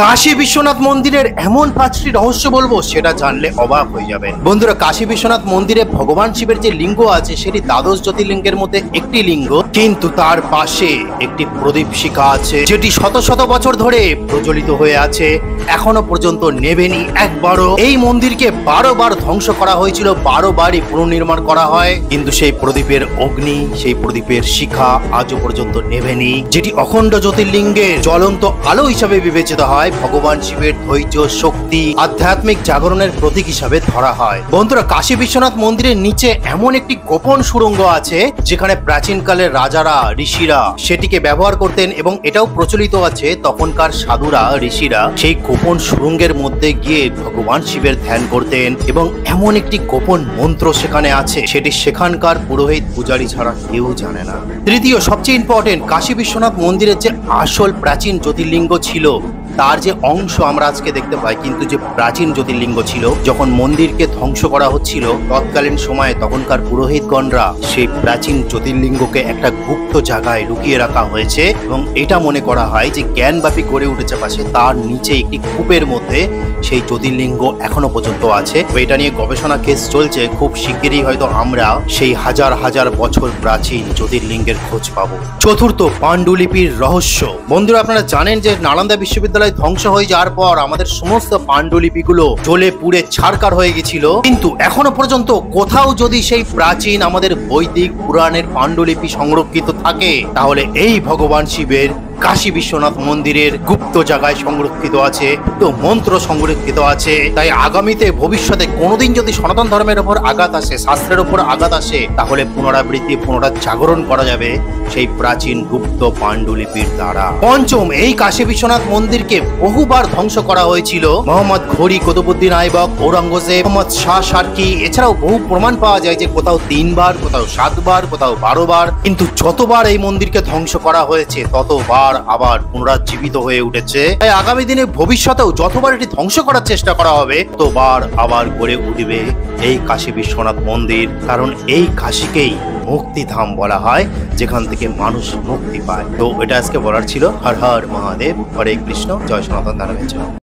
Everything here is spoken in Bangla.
কাশী বিশ্বনাথ মন্দিরের এমন 5টি রহস্য বলবো, সেটা জানলে অবাক হয়ে যাবেন। বন্ধুরা, কাশী বিশ্বনাথ মন্দিরে ভগবান শিবের যে লিঙ্গ আছে সেটি দ্বাদশ জ্যোতির্লিঙ্গের মধ্যে একটি লিঙ্গ, কিন্তু তার পাশে একটি প্রদীপ শিখা আছে যেটি শত শত বছর ধরে প্রজ্বলিত হয়ে আছে, এখনো পর্যন্ত নেভেনি একবারও। এই মন্দিরকে 12 বার ধ্বংস করা হয়েছিল, 12 বারই পুনর্নির্মাণ করা হয়, কিন্তু সেই প্রদীপের অগ্নি, সেই প্রদীপের শিখা আজও পর্যন্ত নেভেনি, যেটি অখণ্ড জ্যোতির্লিঙ্গের জ্বলন্ত আলো হিসাবে বিবেচিত হয়। ভগবান শিবের ধৈর্য, শক্তি, আধ্যাত্মিক জাগরণের প্রতীক হিসাবে ধরা হয়। বন্ধুরা, কাশী বিশ্বনাথ মন্দিরের নিচে এমন একটি গোপন সুড়ঙ্গ আছে যেখানে প্রাচীনকালের রাজারা, ঋষিরা সেটিকে ব্যবহার করতেন, এবং এটাও প্রচলিত আছে তখনকার সাধুরা, ঋষিরা সেই গোপন সুড়ঙ্গের মধ্যে গিয়ে ভগবান শিবের ধ্যান করতেন, এবং এমন একটি গোপন মন্ত্র সেখানে আছে সেটি সেখানকার পুরোহিত, পূজারী ছাড়া কেউ জানে না। তৃতীয়, সবচেয়ে ইম্পর্টেন্ট, কাশী বিশ্বনাথ মন্দিরের যে আসল প্রাচীন জ্যোতির্লিঙ্গ ছিল তার যে অংশ আমরা আজকে দেখতে পাই, কিন্তু যে প্রাচীন জ্যোতির্লিঙ্গ ছিল, যখন মন্দিরকে ধ্বংস করা হচ্ছিল তৎকালীন সময়ে তখনকার পুরোহিতগণরা সেই প্রাচীন জ্যোতির্লিঙ্গকে একটা গুপ্ত জায়গায় লুকিয়ে রাখা হয়েছে, এবং এটা মনে করা হয় যে জ্ঞানব্যাপী গড়ে উঠেছে পাশে, তার নিচে একটি কূপের মধ্যে সেই জ্যোতির্লিঙ্গ এখনো পর্যন্ত আছে। এটা নিয়ে গবেষণা কেস চলছে, খুব শিগগিরই হয়তো আমরা সেই হাজার হাজার বছর প্রাচীন জ্যোতির্লিঙ্গের খোঁজ পাবো। চতুর্থ, পাণ্ডুলিপির রহস্য। বন্ধুরা, আপনারা জানেন যে নালন্দা বিশ্ববিদ্যালয় ধ্বংস হয়ে যাওয়ার পর আমাদের সমস্ত পাণ্ডুলিপিগুলো জ্বলে পুড়ে ছারখার হয়ে গেছিল, কিন্তু এখনো পর্যন্ত কোথাও যদি সেই প্রাচীন আমাদের বৈদিক পুরাণের পাণ্ডুলিপি সংরক্ষিত থাকে, তাহলে এই ভগবান শিবের কাশী বিশ্বনাথ মন্দিরের গুপ্ত জায়গায় সংরক্ষিত আছে, তো মন্ত্র সংরক্ষিত আছে। তাই আগামীতে, ভবিষ্যতে কোনোদিন যদি সনাতন ধর্মের ওপর আঘাত আসে, শাস্ত্রের ওপর আঘাত আসে, তাহলে পুনরাবৃত্তি, পুনরাজাগরণ করা যাবে সেই প্রাচীন গুপ্ত পাণ্ডুলিপির দ্বারা। পঞ্চম, এই কাশী বিশ্বনাথ মন্দিরকে বহুবার ধ্বংস করা হয়েছিল। মোহাম্মদ ঘোরি, কুতুবউদ্দিন আইবক, ঔরঙ্গজেব, মোহাম্মদ শাহ সার্কি, এছাড়াও বহু প্রমাণ পাওয়া যায় যে কোথাও 3 বার, কোথাও 7 বার, কোথাও 12 বার, কিন্তু যতবার এই মন্দিরকে ধ্বংস করা হয়েছে ততবার আবার পুনরুজ্জীবিত হয়ে উঠেছে। তাই আগামী দিনে, ভবিষ্যতেও যতবার এটি ধ্বংস করার চেষ্টা করা হবে ততবার আবার গড়ে উঠবে এই কাশী বিশ্বনাথ মন্দির, কারণ এই কাশীকেই মুক্তিধাম বলা হয়, যেখান থেকে মানুষ মুক্তি পায়। তো এটা আজকে বলার ছিল। হর হর মহাদেব, হরে কৃষ্ণ, জয় সনাতন ধর্মের জয়।